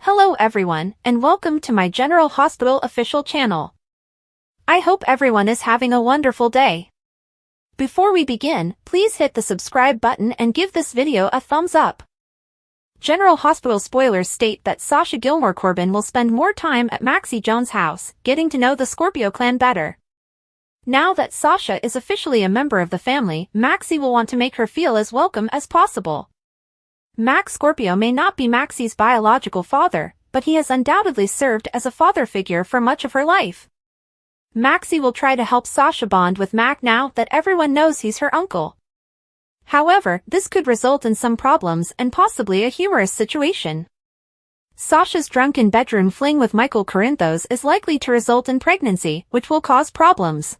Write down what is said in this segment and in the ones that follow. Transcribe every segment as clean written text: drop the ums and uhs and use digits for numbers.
Hello everyone, and welcome to my General Hospital official channel. I hope everyone is having a wonderful day. Before we begin, please hit the subscribe button and give this video a thumbs up. General Hospital spoilers state that Sasha Gilmore Corbin will spend more time at Maxie Jones' house, getting to know the Scorpio clan better. Now that Sasha is officially a member of the family, Maxie will want to make her feel as welcome as possible. Max Scorpio may not be Maxie's biological father, but he has undoubtedly served as a father figure for much of her life. Maxie will try to help Sasha bond with Mac now that everyone knows he's her uncle. However, this could result in some problems and possibly a humorous situation. Sasha's drunken bedroom fling with Michael Corinthos is likely to result in pregnancy, which will cause problems.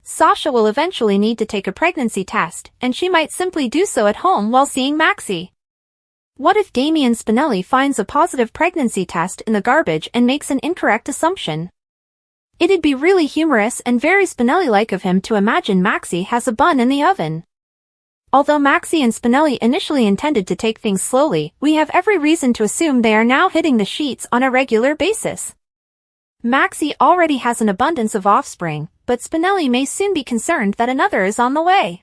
Sasha will eventually need to take a pregnancy test, and she might simply do so at home while seeing Maxie. What if Damian Spinelli finds a positive pregnancy test in the garbage and makes an incorrect assumption? It'd be really humorous and very Spinelli-like of him to imagine Maxie has a bun in the oven. Although Maxie and Spinelli initially intended to take things slowly, we have every reason to assume they are now hitting the sheets on a regular basis. Maxie already has an abundance of offspring, but Spinelli may soon be concerned that another is on the way.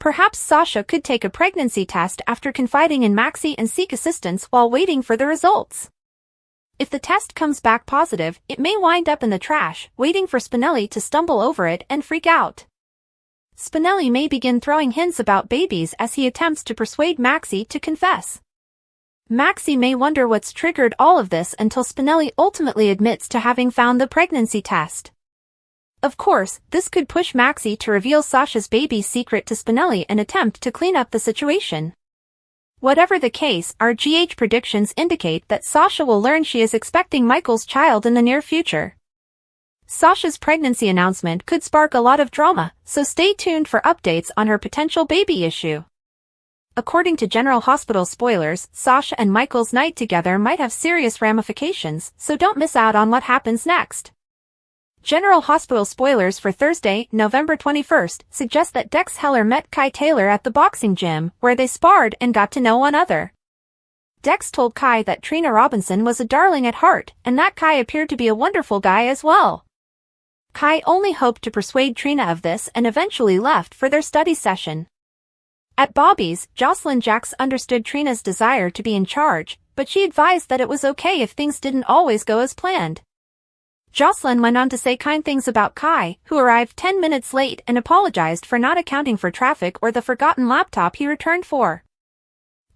Perhaps Sasha could take a pregnancy test after confiding in Maxie and seek assistance while waiting for the results. If the test comes back positive, it may wind up in the trash, waiting for Spinelli to stumble over it and freak out. Spinelli may begin throwing hints about babies as he attempts to persuade Maxie to confess. Maxie may wonder what's triggered all of this until Spinelli ultimately admits to having found the pregnancy test. Of course, this could push Maxie to reveal Sasha's baby's secret to Spinelli and attempt to clean up the situation. Whatever the case, our GH predictions indicate that Sasha will learn she is expecting Michael's child in the near future. Sasha's pregnancy announcement could spark a lot of drama, so stay tuned for updates on her potential baby issue. According to General Hospital spoilers, Sasha and Michael's night together might have serious ramifications, so don't miss out on what happens next. General Hospital spoilers for Thursday, November 21st, suggest that Dex Heller met Kai Taylor at the boxing gym, where they sparred and got to know one another. Dex told Kai that Trina Robinson was a darling at heart, and that Kai appeared to be a wonderful guy as well. Kai only hoped to persuade Trina of this and eventually left for their study session. At Bobby's, Jocelyn Jax understood Trina's desire to be in charge, but she advised that it was okay if things didn't always go as planned. Jocelyn went on to say kind things about Kai, who arrived 10 minutes late and apologized for not accounting for traffic or the forgotten laptop he returned for.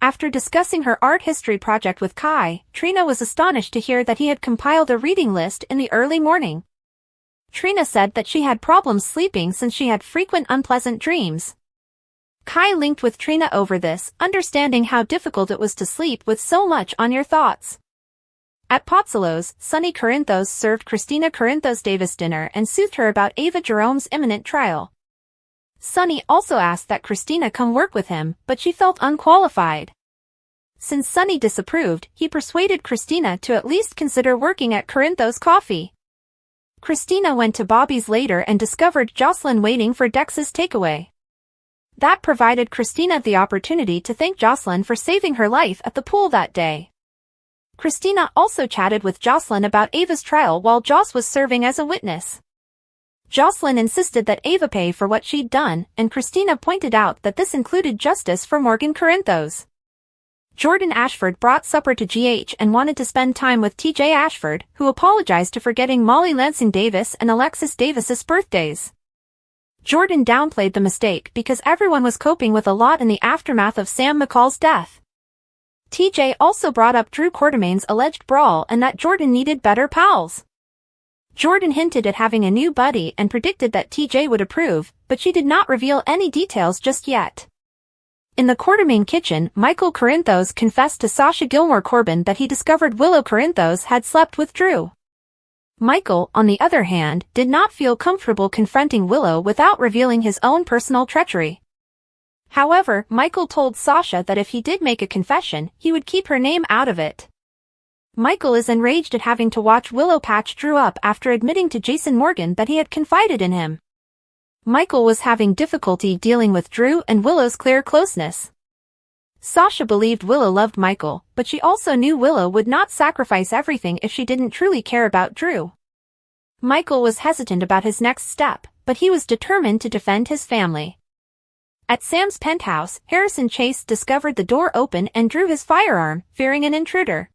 After discussing her art history project with Kai, Trina was astonished to hear that he had compiled a reading list in the early morning. Trina said that she had problems sleeping since she had frequent unpleasant dreams. Kai linked with Trina over this, understanding how difficult it was to sleep with so much on your thoughts. At Pozzolo's, Sonny Corinthos served Christina Corinthos Davis dinner and soothed her about Ava Jerome's imminent trial. Sonny also asked that Christina come work with him, but she felt unqualified. Since Sonny disapproved, he persuaded Christina to at least consider working at Corinthos Coffee. Christina went to Bobby's later and discovered Jocelyn waiting for Dex's takeaway. That provided Christina the opportunity to thank Jocelyn for saving her life at the pool that day. Christina also chatted with Jocelyn about Ava's trial while Joss was serving as a witness. Jocelyn insisted that Ava pay for what she'd done, and Christina pointed out that this included justice for Morgan Corinthos. Jordan Ashford brought supper to GH and wanted to spend time with TJ Ashford, who apologized to forgetting Molly Lansing Davis and Alexis Davis's birthdays. Jordan downplayed the mistake because everyone was coping with a lot in the aftermath of Sam McCall's death. TJ also brought up Drew Quartermain's alleged brawl and that Jordan needed better pals. Jordan hinted at having a new buddy and predicted that TJ would approve, but she did not reveal any details just yet. In the Quartermain kitchen, Michael Corinthos confessed to Sasha Gilmore Corbin that he discovered Willow Corinthos had slept with Drew. Michael, on the other hand, did not feel comfortable confronting Willow without revealing his own personal treachery. However, Michael told Sasha that if he did make a confession, he would keep her name out of it. Michael is enraged at having to watch Willow patch Drew up after admitting to Jason Morgan that he had confided in him. Michael was having difficulty dealing with Drew and Willow's clear closeness. Sasha believed Willow loved Michael, but she also knew Willow would not sacrifice everything if she didn't truly care about Drew. Michael was hesitant about his next step, but he was determined to defend his family. At Sam's penthouse, Harrison Chase discovered the door open and drew his firearm, fearing an intruder.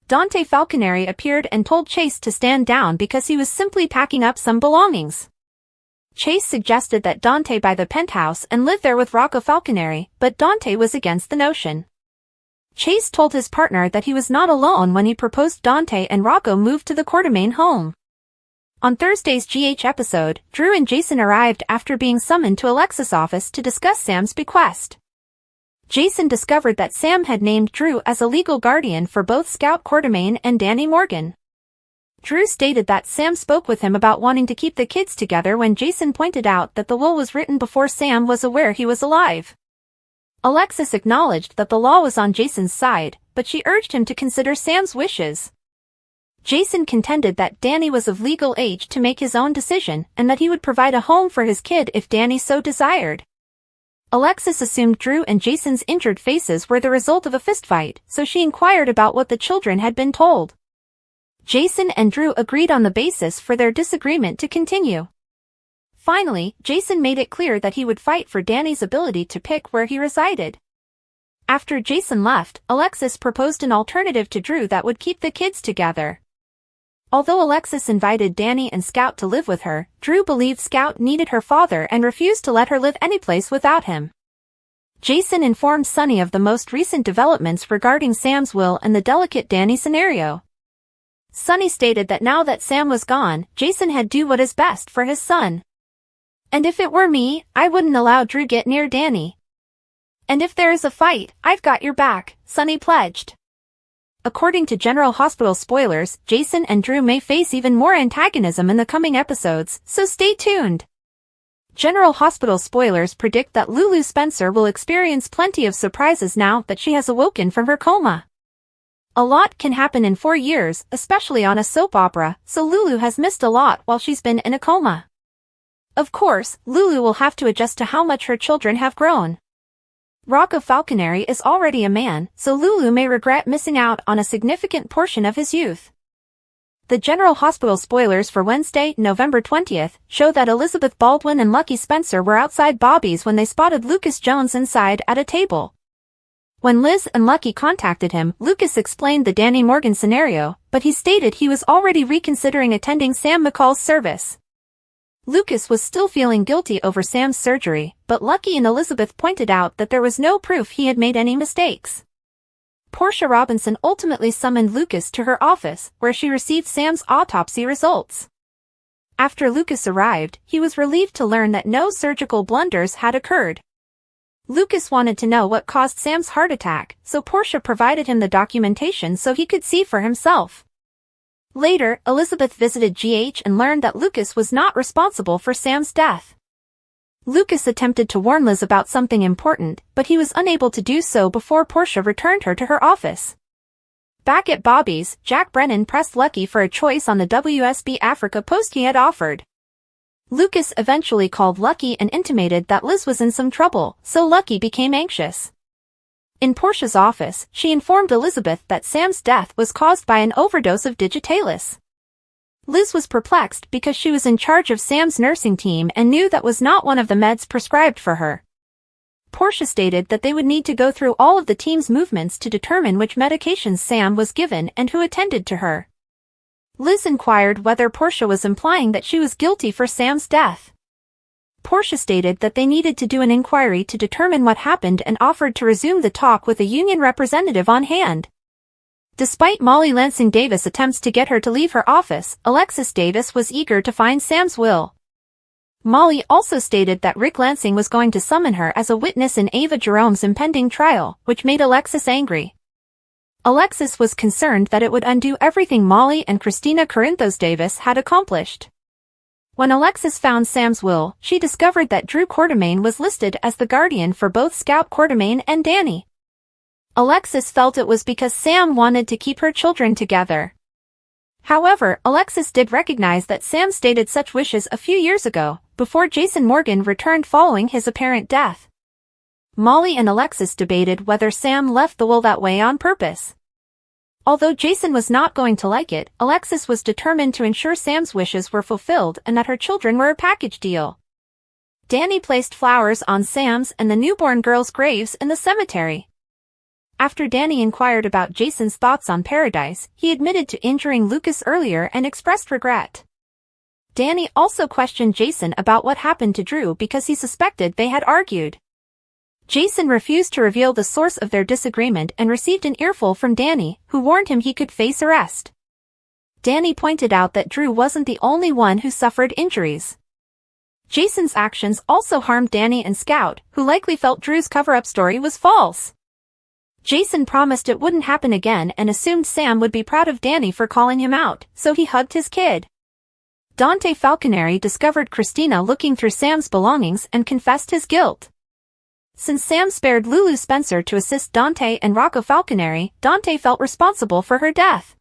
Dante Falconeri appeared and told Chase to stand down because he was simply packing up some belongings. Chase suggested that Dante buy the penthouse and live there with Rocco Falconeri, but Dante was against the notion. Chase told his partner that he was not alone when he proposed Dante and Rocco moved to the Quartermain home. On Thursday's GH episode, Drew and Jason arrived after being summoned to Alexis' office to discuss Sam's bequest. Jason discovered that Sam had named Drew as a legal guardian for both Scout Quartermain and Danny Morgan. Drew stated that Sam spoke with him about wanting to keep the kids together when Jason pointed out that the will was written before Sam was aware he was alive. Alexis acknowledged that the law was on Jason's side, but she urged him to consider Sam's wishes. Jason contended that Danny was of legal age to make his own decision and that he would provide a home for his kid if Danny so desired. Alexis assumed Drew and Jason's injured faces were the result of a fistfight, so she inquired about what the children had been told. Jason and Drew agreed on the basis for their disagreement to continue. Finally, Jason made it clear that he would fight for Danny's ability to pick where he resided. After Jason left, Alexis proposed an alternative to Drew that would keep the kids together. Although Alexis invited Danny and Scout to live with her, Drew believed Scout needed her father and refused to let her live anyplace without him. Jason informed Sonny of the most recent developments regarding Sam's will and the delicate Danny scenario. Sonny stated that now that Sam was gone, Jason had do what is best for his son. "And if it were me, I wouldn't allow Drew get near Danny. And if there is a fight, I've got your back," Sonny pledged. According to General Hospital spoilers, Jason and Drew may face even more antagonism in the coming episodes, so stay tuned. General Hospital spoilers predict that Lulu Spencer will experience plenty of surprises now that she has awoken from her coma. A lot can happen in 4 years, especially on a soap opera, so Lulu has missed a lot while she's been in a coma. Of course, Lulu will have to adjust to how much her children have grown. Rocco Falconeri is already a man, so Lulu may regret missing out on a significant portion of his youth. The General Hospital spoilers for Wednesday, November 20th, show that Elizabeth Baldwin and Lucky Spencer were outside Bobby's when they spotted Lucas Jones inside at a table. When Liz and Lucky contacted him, Lucas explained the Danny Morgan scenario, but he stated he was already reconsidering attending Sam McCall's service. Lucas was still feeling guilty over Sam's surgery, but Lucky and Elizabeth pointed out that there was no proof he had made any mistakes. Portia Robinson ultimately summoned Lucas to her office, where she received Sam's autopsy results. After Lucas arrived, he was relieved to learn that no surgical blunders had occurred. Lucas wanted to know what caused Sam's heart attack, so Portia provided him the documentation so he could see for himself. Later, Elizabeth visited GH and learned that Lucas was not responsible for Sam's death. Lucas attempted to warn Liz about something important, but he was unable to do so before Portia returned her to her office. Back at Bobby's, Jack Brennan pressed Lucky for a choice on the WSB Africa post he had offered. Lucas eventually called Lucky and intimated that Liz was in some trouble, so Lucky became anxious. In Portia's office, she informed Elizabeth that Sam's death was caused by an overdose of digitalis. Liz was perplexed because she was in charge of Sam's nursing team and knew that was not one of the meds prescribed for her. Portia stated that they would need to go through all of the team's movements to determine which medications Sam was given and who attended to her. Liz inquired whether Portia was implying that she was guilty for Sam's death. Portia stated that they needed to do an inquiry to determine what happened and offered to resume the talk with a union representative on hand. Despite Molly Lansing Davis' attempts to get her to leave her office, Alexis Davis was eager to find Sam's will. Molly also stated that Rick Lansing was going to summon her as a witness in Ava Jerome's impending trial, which made Alexis angry. Alexis was concerned that it would undo everything Molly and Christina Corinthos Davis had accomplished. When Alexis found Sam's will, she discovered that Drew Quartermain was listed as the guardian for both Scout Quartermain and Danny. Alexis felt it was because Sam wanted to keep her children together. However, Alexis did recognize that Sam stated such wishes a few years ago, before Jason Morgan returned following his apparent death. Molly and Alexis debated whether Sam left the will that way on purpose. Although Jason was not going to like it, Alexis was determined to ensure Sam's wishes were fulfilled and that her children were a package deal. Danny placed flowers on Sam's and the newborn girls' graves in the cemetery. After Danny inquired about Jason's thoughts on Paradise, he admitted to injuring Lucas earlier and expressed regret. Danny also questioned Jason about what happened to Drew because he suspected they had argued. Jason refused to reveal the source of their disagreement and received an earful from Danny, who warned him he could face arrest. Danny pointed out that Drew wasn't the only one who suffered injuries. Jason's actions also harmed Danny and Scout, who likely felt Drew's cover-up story was false. Jason promised it wouldn't happen again and assumed Sam would be proud of Danny for calling him out, so he hugged his kid. Dante Falconeri discovered Christina looking through Sam's belongings and confessed his guilt. Since Sam spared Lulu Spencer to assist Dante and Rocco Falconeri, Dante felt responsible for her death.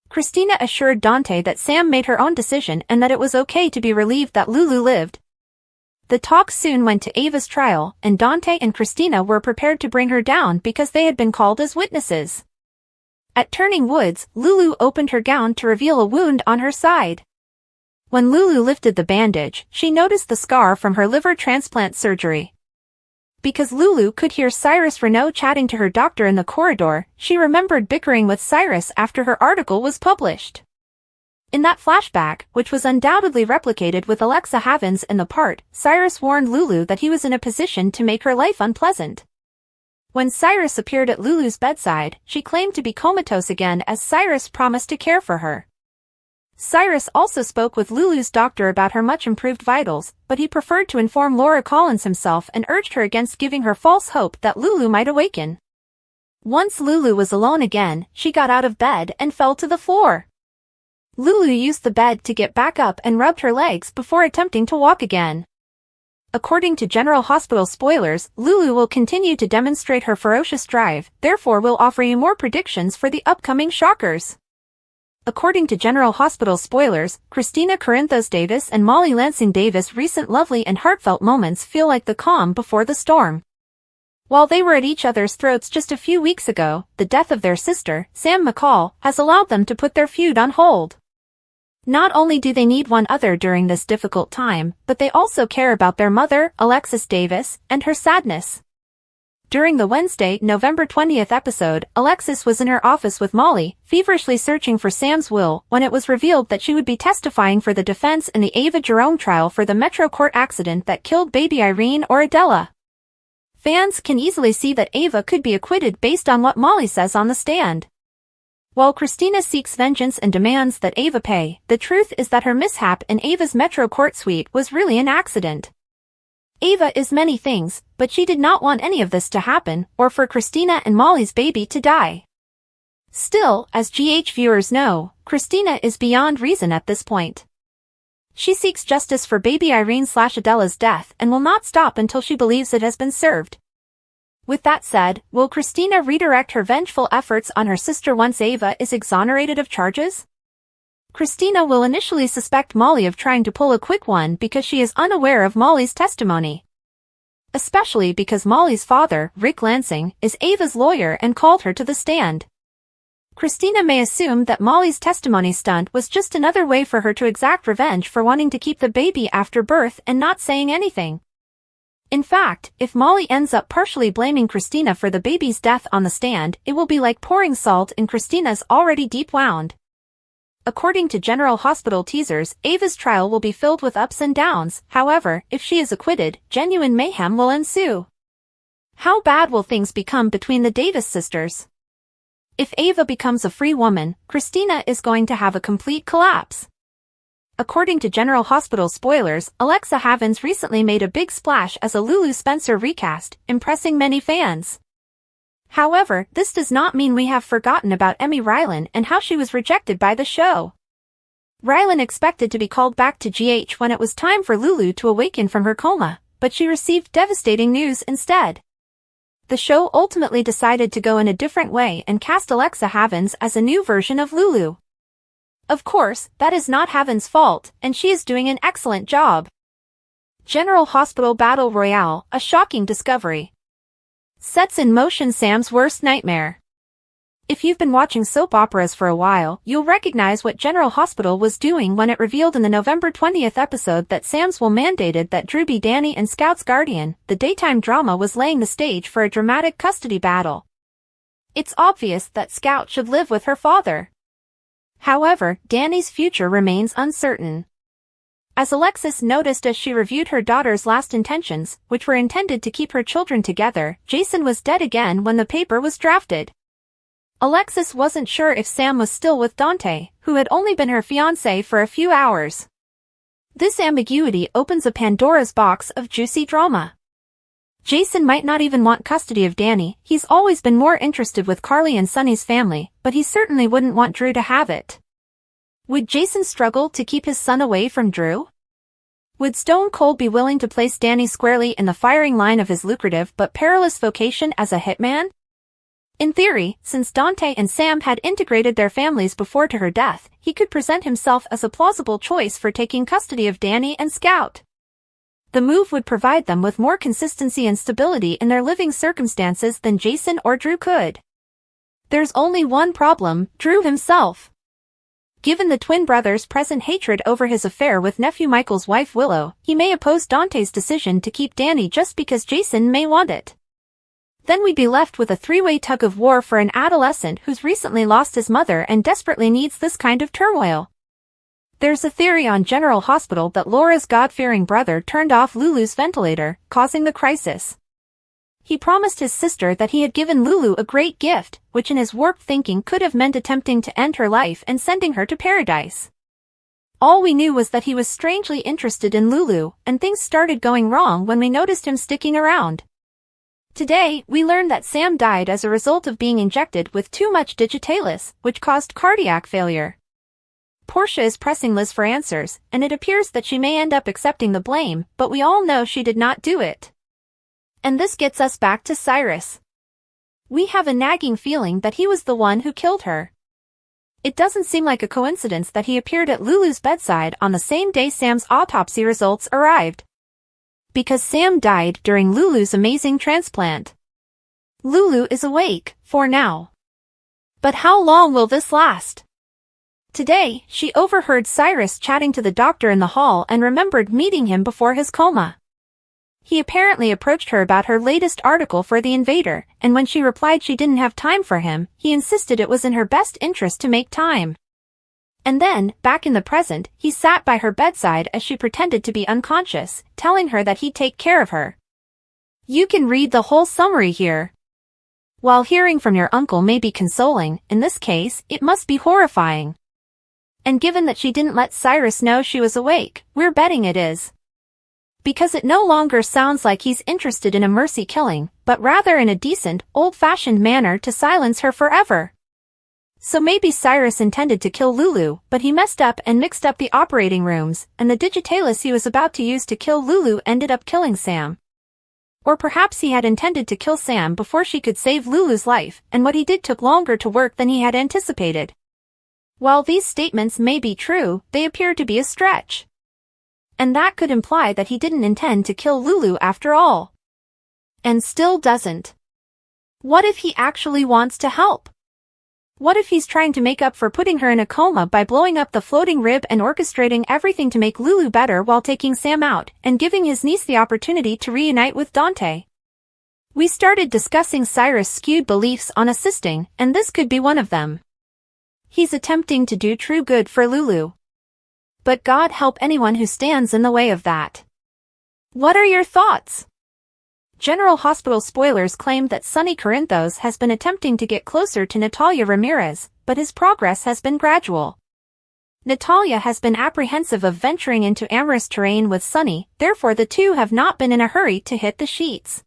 Christina assured Dante that Sam made her own decision and that it was okay to be relieved that Lulu lived. The talk soon went to Ava's trial, and Dante and Christina were prepared to bring her down because they had been called as witnesses. At Turning Woods, Lulu opened her gown to reveal a wound on her side. When Lulu lifted the bandage, she noticed the scar from her liver transplant surgery. Because Lulu could hear Cyrus Renaud chatting to her doctor in the corridor, she remembered bickering with Cyrus after her article was published. In that flashback, which was undoubtedly replicated with Alexa Havens in the part, Cyrus warned Lulu that he was in a position to make her life unpleasant. When Cyrus appeared at Lulu's bedside, she claimed to be comatose again as Cyrus promised to care for her. Cyrus also spoke with Lulu's doctor about her much improved vitals, but he preferred to inform Laura Collins himself and urged her against giving her false hope that Lulu might awaken. Once Lulu was alone again, she got out of bed and fell to the floor. Lulu used the bed to get back up and rubbed her legs before attempting to walk again. According to General Hospital spoilers, Lulu will continue to demonstrate her ferocious drive, therefore we'll offer you more predictions for the upcoming shockers. According to General Hospital spoilers, Christina Corinthos Davis and Molly Lansing Davis' recent lovely and heartfelt moments feel like the calm before the storm. While they were at each other's throats just a few weeks ago, the death of their sister, Sam McCall, has allowed them to put their feud on hold. Not only do they need one another during this difficult time, but they also care about their mother, Alexis Davis, and her sadness. During the Wednesday, November 20th episode, Alexis was in her office with Molly, feverishly searching for Sam's will, when it was revealed that she would be testifying for the defense in the Ava Jerome trial for the Metro Court accident that killed baby Irene or Adela. Fans can easily see that Ava could be acquitted based on what Molly says on the stand. While Christina seeks vengeance and demands that Ava pay, the truth is that her mishap in Ava's Metro Court suite was really an accident. Ava is many things, but she did not want any of this to happen, or for Christina and Molly's baby to die. Still, as GH viewers know, Christina is beyond reason at this point. She seeks justice for baby Irene/Adela's death and will not stop until she believes it has been served. With that said, will Christina redirect her vengeful efforts on her sister once Ava is exonerated of charges? Christina will initially suspect Molly of trying to pull a quick one because she is unaware of Molly's testimony. Especially because Molly's father, Rick Lansing, is Ava's lawyer and called her to the stand. Christina may assume that Molly's testimony stunt was just another way for her to exact revenge for wanting to keep the baby after birth and not saying anything. In fact, if Molly ends up partially blaming Christina for the baby's death on the stand, it will be like pouring salt in Christina's already deep wound. According to General Hospital teasers, Ava's trial will be filled with ups and downs, however, if she is acquitted, genuine mayhem will ensue. How bad will things become between the Davis sisters? If Ava becomes a free woman, Christina is going to have a complete collapse. According to General Hospital spoilers, Alexa Havens recently made a big splash as a Lulu Spencer recast, impressing many fans. However, this does not mean we have forgotten about Emmy Rylan and how she was rejected by the show. Rylan expected to be called back to GH when it was time for Lulu to awaken from her coma, but she received devastating news instead. The show ultimately decided to go in a different way and cast Alexa Havens as a new version of Lulu. Of course, that is not Havens' fault, and she is doing an excellent job. General Hospital Battle Royale, a shocking discovery. Sets in motion Sam's worst nightmare. If you've been watching soap operas for a while, you'll recognize what General Hospital was doing when it revealed in the November 20th episode that Sam's will mandated that Drew be Danny and Scout's guardian. The daytime drama was laying the stage for a dramatic custody battle. It's obvious that Scout should live with her father. However, Danny's future remains uncertain. As Alexis noticed as she reviewed her daughter's last intentions, which were intended to keep her children together, Jason was dead again when the paper was drafted. Alexis wasn't sure if Sam was still with Dante, who had only been her fiancé for a few hours. This ambiguity opens a Pandora's box of juicy drama. Jason might not even want custody of Danny. He's always been more interested with Carly and Sonny's family, but he certainly wouldn't want Drew to have it. Would Jason struggle to keep his son away from Drew? Would Stone Cold be willing to place Danny squarely in the firing line of his lucrative but perilous vocation as a hitman? In theory, since Dante and Sam had integrated their families before to her death, he could present himself as a plausible choice for taking custody of Danny and Scout. The move would provide them with more consistency and stability in their living circumstances than Jason or Drew could. There's only one problem: Drew himself. Given the twin brothers' present hatred over his affair with nephew Michael's wife Willow, he may oppose Dante's decision to keep Danny just because Jason may want it. Then we'd be left with a three-way tug-of-war for an adolescent who's recently lost his mother and desperately needs this kind of turmoil. There's a theory on General Hospital that Laura's God-fearing brother turned off Lulu's ventilator, causing the crisis. He promised his sister that he had given Lulu a great gift, which in his warped thinking could have meant attempting to end her life and sending her to paradise. All we knew was that he was strangely interested in Lulu, and things started going wrong when we noticed him sticking around. Today, we learned that Sam died as a result of being injected with too much digitalis, which caused cardiac failure. Portia is pressing Liz for answers, and it appears that she may end up accepting the blame, but we all know she did not do it. And this gets us back to Cyrus. We have a nagging feeling that he was the one who killed her. It doesn't seem like a coincidence that he appeared at Lulu's bedside on the same day Sam's autopsy results arrived. Because Sam died during Lulu's amazing transplant. Lulu is awake, for now. But how long will this last? Today, she overheard Cyrus chatting to the doctor in the hall and remembered meeting him before his coma. He apparently approached her about her latest article for The Invader, and when she replied she didn't have time for him, he insisted it was in her best interest to make time. And then, back in the present, he sat by her bedside as she pretended to be unconscious, telling her that he'd take care of her. You can read the whole summary here. While hearing from your uncle may be consoling, in this case, it must be horrifying. And given that she didn't let Cyrus know she was awake, we're betting it is. Because it no longer sounds like he's interested in a mercy killing, but rather in a decent, old-fashioned manner to silence her forever. So maybe Cyrus intended to kill Lulu, but he messed up and mixed up the operating rooms, and the digitalis he was about to use to kill Lulu ended up killing Sam. Or perhaps he had intended to kill Sam before she could save Lulu's life, and what he did took longer to work than he had anticipated. While these statements may be true, they appear to be a stretch. And that could imply that he didn't intend to kill Lulu after all. And still doesn't. What if he actually wants to help? What if he's trying to make up for putting her in a coma by blowing up the floating rib and orchestrating everything to make Lulu better while taking Sam out, and giving his niece the opportunity to reunite with Dante? We started discussing Cyrus' skewed beliefs on assisting, and this could be one of them. He's attempting to do true good for Lulu. But God help anyone who stands in the way of that. What are your thoughts? General Hospital spoilers claim that Sonny Corinthos has been attempting to get closer to Natalia Ramirez, but his progress has been gradual. Natalia has been apprehensive of venturing into amorous terrain with Sonny, therefore the two have not been in a hurry to hit the sheets.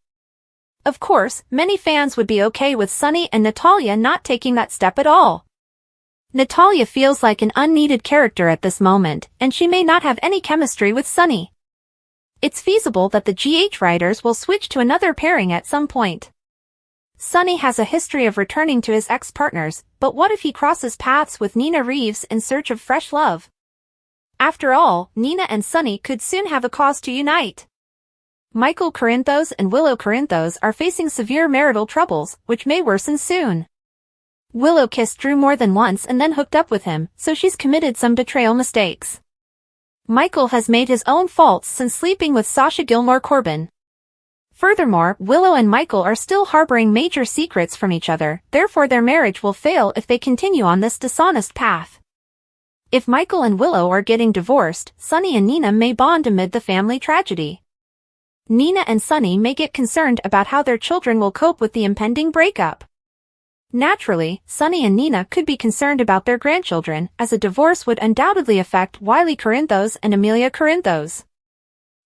Of course, many fans would be okay with Sonny and Natalia not taking that step at all. Natalia feels like an unneeded character at this moment, and she may not have any chemistry with Sonny. It's feasible that the GH writers will switch to another pairing at some point. Sonny has a history of returning to his ex-partners, but what if he crosses paths with Nina Reeves in search of fresh love? After all, Nina and Sonny could soon have a cause to unite. Michael Corinthos and Willow Corinthos are facing severe marital troubles, which may worsen soon. Willow kissed Drew more than once and then hooked up with him, so she's committed some betrayal mistakes. Michael has made his own faults since sleeping with Sasha Gilmore Corbin. Furthermore, Willow and Michael are still harboring major secrets from each other, therefore their marriage will fail if they continue on this dishonest path. If Michael and Willow are getting divorced, Sonny and Nina may bond amid the family tragedy. Nina and Sonny may get concerned about how their children will cope with the impending breakup. Naturally, Sonny and Nina could be concerned about their grandchildren, as a divorce would undoubtedly affect Wiley Corinthos and Amelia Corinthos.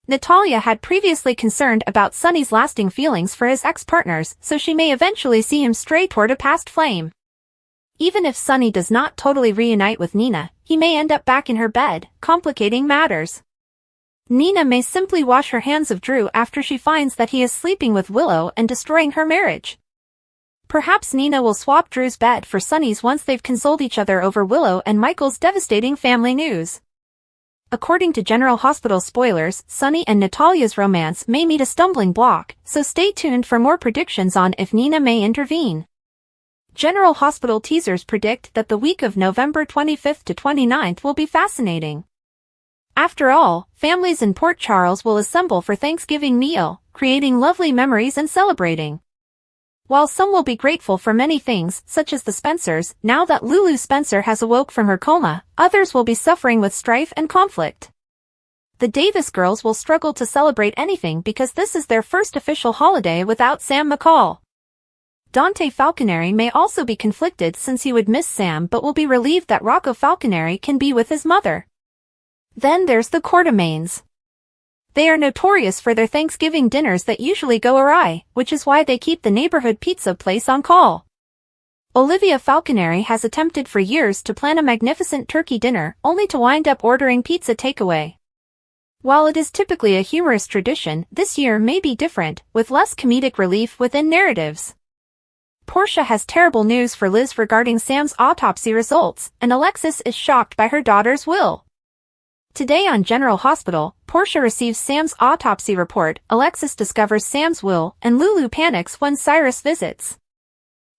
Natalia had previously concerned about Sonny's lasting feelings for his ex-partners, so she may eventually see him stray toward a past flame. Even if Sonny does not totally reunite with Nina, he may end up back in her bed, complicating matters. Nina may simply wash her hands of Drew after she finds that he is sleeping with Willow and destroying her marriage. Perhaps Nina will swap Drew's bed for Sonny's once they've consoled each other over Willow and Michael's devastating family news. According to General Hospital spoilers, Sonny and Natalia's romance may meet a stumbling block, so stay tuned for more predictions on if Nina may intervene. General Hospital teasers predict that the week of November 25th to 29th will be fascinating. After all, families in Port Charles will assemble for Thanksgiving meal, creating lovely memories and celebrating. While some will be grateful for many things, such as the Spencers, now that Lulu Spencer has awoke from her coma, others will be suffering with strife and conflict. The Davis girls will struggle to celebrate anything because this is their first official holiday without Sam McCall. Dante Falconeri may also be conflicted since he would miss Sam but will be relieved that Rocco Falconeri can be with his mother. Then there's the Quartermains. They are notorious for their Thanksgiving dinners that usually go awry, which is why they keep the neighborhood pizza place on call. Olivia Falconeri has attempted for years to plan a magnificent turkey dinner, only to wind up ordering pizza takeaway. While it is typically a humorous tradition, this year may be different, with less comedic relief within narratives. Portia has terrible news for Liz regarding Sam's autopsy results, and Alexis is shocked by her daughter's will. Today on General Hospital, Portia receives Sam's autopsy report, Alexis discovers Sam's will, and Lulu panics when Cyrus visits.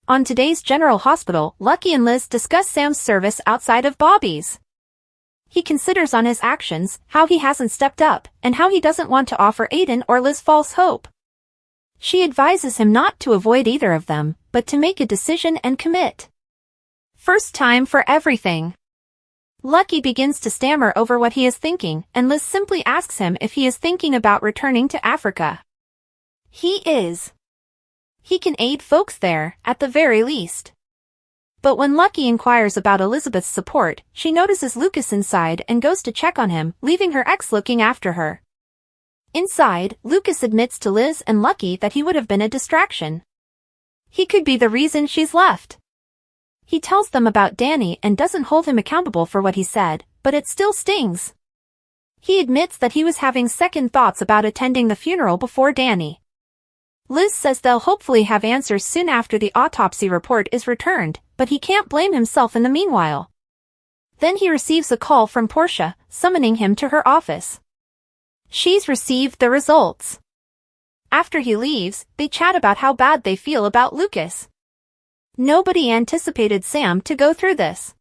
On today's General Hospital, Lucky and Liz discuss Sam's service outside of Bobby's. He considers on his actions, how he hasn't stepped up, and how he doesn't want to offer Aiden or Liz false hope. She advises him not to avoid either of them, but to make a decision and commit. First time for everything. Lucky begins to stammer over what he is thinking, and Liz simply asks him if he is thinking about returning to Africa. He is. He can aid folks there, at the very least. But when Lucky inquires about Elizabeth's support, she notices Lucas inside and goes to check on him, leaving her ex looking after her. Inside, Lucas admits to Liz and Lucky that he would have been a distraction. He could be the reason she's left. He tells them about Danny and doesn't hold him accountable for what he said, but it still stings. He admits that he was having second thoughts about attending the funeral before Danny. Liz says they'll hopefully have answers soon after the autopsy report is returned, but he can't blame himself in the meanwhile. Then he receives a call from Portia, summoning him to her office. She's received the results. After he leaves, they chat about how bad they feel about Lucas. Nobody anticipated Sam to go through this.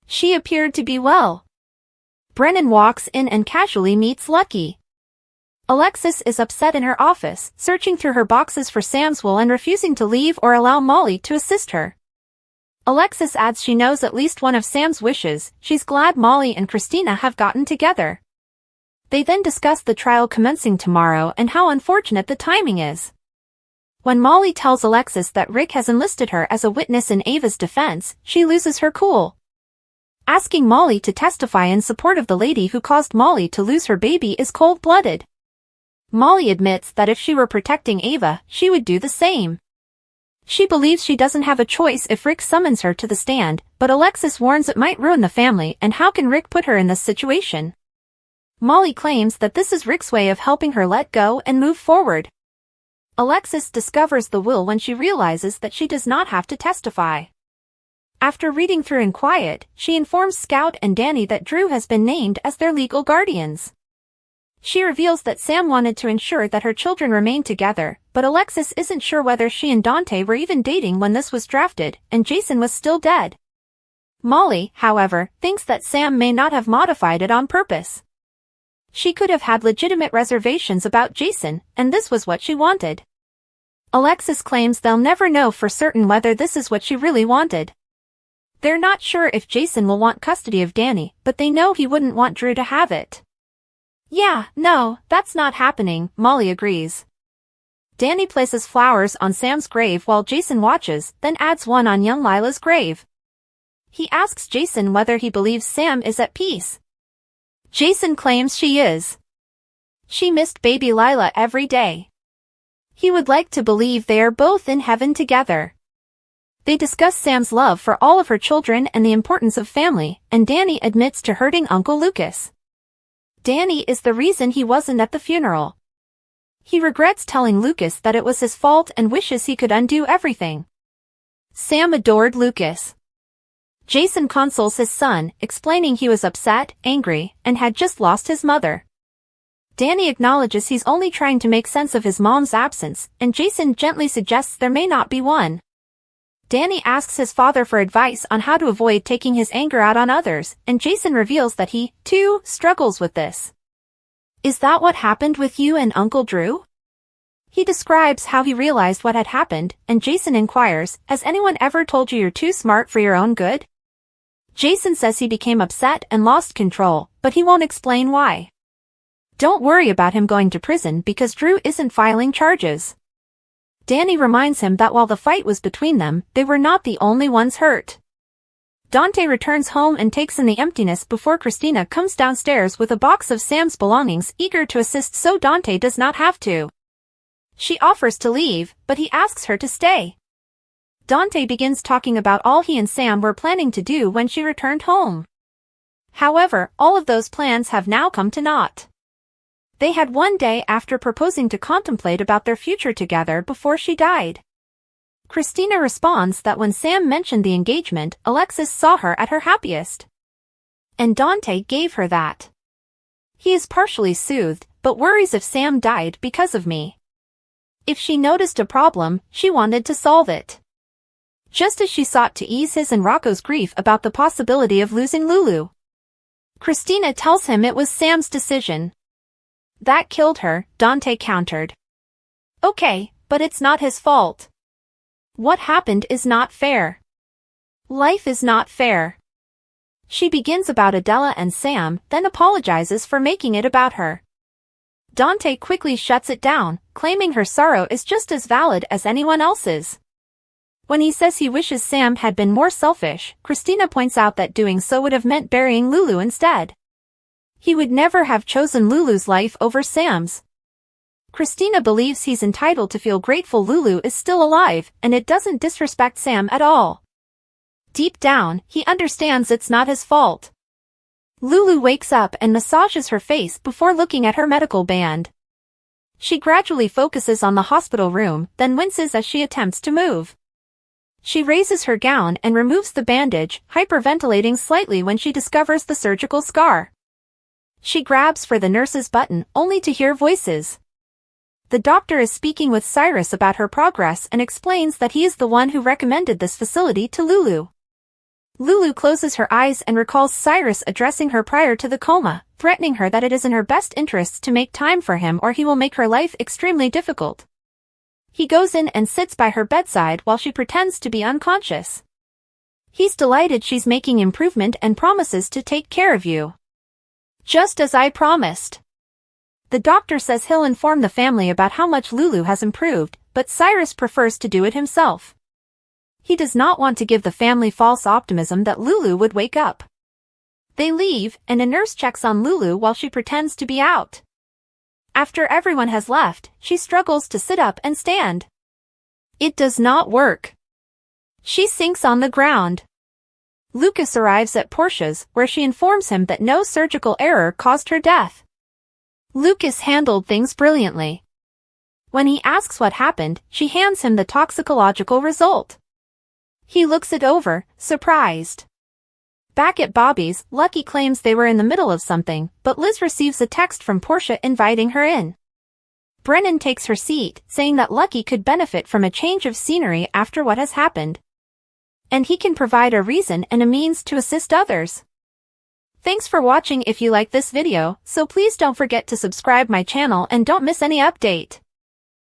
She appeared to be well. Brennan walks in and casually meets Lucky. Alexis is upset in her office, searching through her boxes for Sam's will and refusing to leave or allow Molly to assist her. Alexis adds she knows at least one of Sam's wishes. She's glad Molly and Christina have gotten together. They then discuss the trial commencing tomorrow and how unfortunate the timing is. When Molly tells Alexis that Rick has enlisted her as a witness in Ava's defense, she loses her cool. Asking Molly to testify in support of the lady who caused Molly to lose her baby is cold-blooded. Molly admits that if she were protecting Ava, she would do the same. She believes she doesn't have a choice if Rick summons her to the stand, but Alexis warns it might ruin the family, and how can Rick put her in this situation? Molly claims that this is Rick's way of helping her let go and move forward. Alexis discovers the will when she realizes that she does not have to testify. After reading through in quiet, she informs Scout and Danny that Drew has been named as their legal guardians. She reveals that Sam wanted to ensure that her children remained together, but Alexis isn't sure whether she and Dante were even dating when this was drafted, and Jason was still dead. Molly, however, thinks that Sam may not have modified it on purpose. She could have had legitimate reservations about Jason, and this was what she wanted. Alexis claims they'll never know for certain whether this is what she really wanted. They're not sure if Jason will want custody of Danny, but they know he wouldn't want Drew to have it. Yeah, no, that's not happening, Molly agrees. Danny places flowers on Sam's grave while Jason watches, then adds one on young Lila's grave. He asks Jason whether he believes Sam is at peace. Jason claims she is. She missed baby Lila every day. He would like to believe they are both in heaven together. They discuss Sam's love for all of her children and the importance of family, and Danny admits to hurting Uncle Lucas. Danny is the reason he wasn't at the funeral. He regrets telling Lucas that it was his fault and wishes he could undo everything. Sam adored Lucas. Jason consoles his son, explaining he was upset, angry, and had just lost his mother. Danny acknowledges he's only trying to make sense of his mom's absence, and Jason gently suggests there may not be one. Danny asks his father for advice on how to avoid taking his anger out on others, and Jason reveals that he, too, struggles with this. Is that what happened with you and Uncle Drew? He describes how he realized what had happened, and Jason inquires, has anyone ever told you you're too smart for your own good? Jason says he became upset and lost control, but he won't explain why. Don't worry about him going to prison because Drew isn't filing charges. Danny reminds him that while the fight was between them, they were not the only ones hurt. Dante returns home and takes in the emptiness before Christina comes downstairs with a box of Sam's belongings, eager to assist so Dante does not have to. She offers to leave, but he asks her to stay. Dante begins talking about all he and Sam were planning to do when she returned home. However, all of those plans have now come to naught. They had one day after proposing to contemplate about their future together before she died. Christina responds that when Sam mentioned the engagement, Alexis saw her at her happiest. And Dante gave her that. He is partially soothed, but worries if Sam died because of me. If she noticed a problem, she wanted to solve it. Just as she sought to ease his and Rocco's grief about the possibility of losing Lulu. Christina tells him it was Sam's decision. That killed her, Dante countered. Okay, but it's not his fault. What happened is not fair. Life is not fair. She begins about Adela and Sam, then apologizes for making it about her. Dante quickly shuts it down, claiming her sorrow is just as valid as anyone else's. When he says he wishes Sam had been more selfish, Christina points out that doing so would have meant burying Lulu instead. He would never have chosen Lulu's life over Sam's. Christina believes he's entitled to feel grateful Lulu is still alive, and it doesn't disrespect Sam at all. Deep down, he understands it's not his fault. Lulu wakes up and massages her face before looking at her medical band. She gradually focuses on the hospital room, then winces as she attempts to move. She raises her gown and removes the bandage, hyperventilating slightly when she discovers the surgical scar. She grabs for the nurse's button, only to hear voices. The doctor is speaking with Cyrus about her progress and explains that he is the one who recommended this facility to Lulu. Lulu closes her eyes and recalls Cyrus addressing her prior to the coma, threatening her that it is in her best interests to make time for him or he will make her life extremely difficult. He goes in and sits by her bedside while she pretends to be unconscious. He's delighted she's making improvement and promises to take care of you. Just as I promised. The doctor says he'll inform the family about how much Lulu has improved, but Cyrus prefers to do it himself. He does not want to give the family false optimism that Lulu would wake up. They leave, and a nurse checks on Lulu while she pretends to be out. After everyone has left, she struggles to sit up and stand. It does not work. She sinks on the ground. Lucas arrives at Portia's, where she informs him that no surgical error caused her death. Lucas handled things brilliantly. When he asks what happened, she hands him the toxicological result. He looks it over, surprised. Back at Bobby's, Lucky claims they were in the middle of something, but Liz receives a text from Portia inviting her in. Brennan takes her seat, saying that Lucky could benefit from a change of scenery after what has happened. And he can provide a reason and a means to assist others. Thanks for watching. If you like this video, so please don't forget to subscribe my channel and don't miss any update.